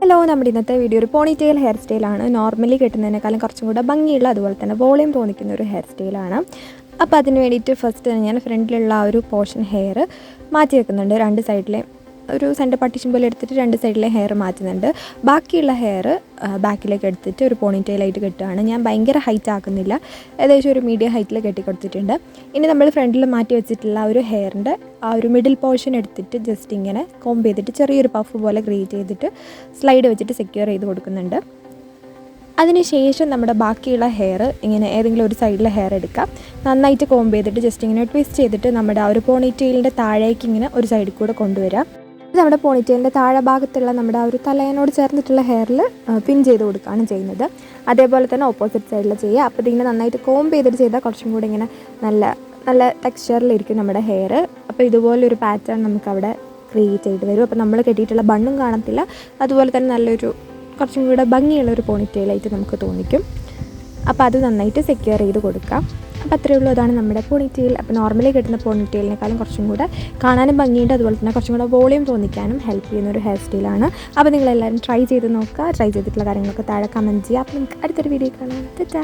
Hello, നമ്മുടെ ഇന്നത്തെ video ഒരു പോണിറ്റെയിൽ ഹെയർ സ്റ്റൈലാണ്. നോർമലി കെട്ടുന്നതിനേക്കാളും കുറച്ചും കൂടെ ഭംഗിയുള്ള, അതുപോലെ തന്നെ വോളിയം തോന്നിക്കുന്ന ഒരു ഹെയർ സ്റ്റൈലാണ്. അപ്പോൾ അതിന് വേണ്ടിയിട്ട് ഫസ്റ്റ് ഞാൻ ഫ്രണ്ടിലുള്ള ആ ഒരു പോർഷൻ ഹെയർ മാറ്റി വെക്കുന്നുണ്ട്. രണ്ട് സൈഡിലെ ഒരു സെൻറ്റർ പാർട്ടീഷൻ പോലെ എടുത്തിട്ട് രണ്ട് സൈഡിലെ ഹെയർ മാറ്റുന്നുണ്ട്. ബാക്കിയുള്ള ഹെയർ ബാക്കിലേക്ക് എടുത്തിട്ട് ഒരു പോണിറ്റെയിലായിട്ട് കെട്ടുകയാണ്. ഞാൻ ഭയങ്കര ഹൈറ്റ് ആക്കുന്നില്ല, ഏകദേശം ഒരു മീഡിയം ഹൈറ്റിൽ കെട്ടിക്കൊടുത്തിട്ടുണ്ട്. ഇനി നമ്മൾ ഫ്രണ്ടിൽ മാറ്റി വെച്ചിട്ടുള്ള ഒരു ഹെയറിൻ്റെ ആ ഒരു മിഡിൽ പോർഷൻ എടുത്തിട്ട് ജസ്റ്റ് ഇങ്ങനെ കോംബ് ചെയ്തിട്ട് ചെറിയൊരു പഫ് പോലെ ക്രിയേറ്റ് ചെയ്തിട്ട് സ്ലൈഡ് വെച്ചിട്ട് സെക്യൂർ ചെയ്ത് കൊടുക്കുന്നുണ്ട്. അതിനുശേഷം നമ്മുടെ ബാക്കിയുള്ള ഹെയർ ഇങ്ങനെ ഏതെങ്കിലും ഒരു സൈഡിലെ ഹെയർ എടുക്കാം, നന്നായിട്ട് കോംബ് ചെയ്തിട്ട് ജസ്റ്റ് ഇങ്ങനെ ട്വിസ്റ്റ് ചെയ്തിട്ട് നമ്മുടെ ആ ഒരു പോണിറ്റെയിലിൻ്റെ താഴേക്ക് ഇങ്ങനെ ഒരു സൈഡിൽ കൂടെ കൊണ്ടുവരാം. നമ്മുടെ പോണിറ്റെയിലിൻ്റെ താഴെ ഭാഗത്തുള്ള നമ്മുടെ ആ ഒരു തലയനോട് ചേർന്നിട്ടുള്ള ഹെയറിൽ പിൻ ചെയ്ത് കൊടുക്കുകയാണ് ചെയ്യുന്നത്. അതേപോലെ തന്നെ ഓപ്പോസിറ്റ് സൈഡിൽ ചെയ്യുക. അപ്പോൾ ഇതിങ്ങനെ നന്നായിട്ട് കോംബ് ചെയ്തിട്ട് ചെയ്താൽ കുറച്ചും കൂടി ഇങ്ങനെ നല്ല ടെക്സ്ചറിലിരിക്കും നമ്മുടെ ഹെയർ. അപ്പോൾ ഇതുപോലൊരു പാറ്റേൺ നമുക്കവിടെ ക്രിയേറ്റ് ചെയ്ത് വരും. അപ്പോൾ നമ്മൾ കെട്ടിയിട്ടുള്ള ബണ്ണും കാണത്തില്ല, അതുപോലെ തന്നെ നല്ലൊരു കുറച്ചും കൂടെ ഭംഗിയുള്ളൊരു പോണിറ്റെയിലായിട്ട് നമുക്ക് തോന്നിക്കും. അപ്പോൾ അത് നന്നായിട്ട് സെക്യൂർ ചെയ്ത് കൊടുക്കാം. അപ്പോൾ അത്രയേ ഉള്ളൂ, അതാണ് നമ്മുടെ പോണിറ്റെയിൽ. അപ്പോൾ നോർമലി കെട്ടുന്ന പോണിറ്റെയിലിനേക്കാളും കുറച്ചും കൂടെ കാണാനും ഭംഗിയുണ്ട്, അതുപോലെ തന്നെ കുറച്ചും കൂടെ വോളിയം തോന്നിക്കാനും ഹെൽപ്പ് ചെയ്യുന്ന ഒരു ഹെയർ സ്റ്റൈലാണ്. അപ്പോൾ നിങ്ങളെല്ലാവരും ട്രൈ ചെയ്ത് നോക്കുക. ട്രൈ ചെയ്തിട്ടുള്ള കാര്യങ്ങളൊക്കെ താഴെ കമൻറ്റ് ചെയ്യുക. അപ്പോൾ നമുക്ക് അടുത്തൊരു വീഡിയോ കാണാം. ടാറ്റാ.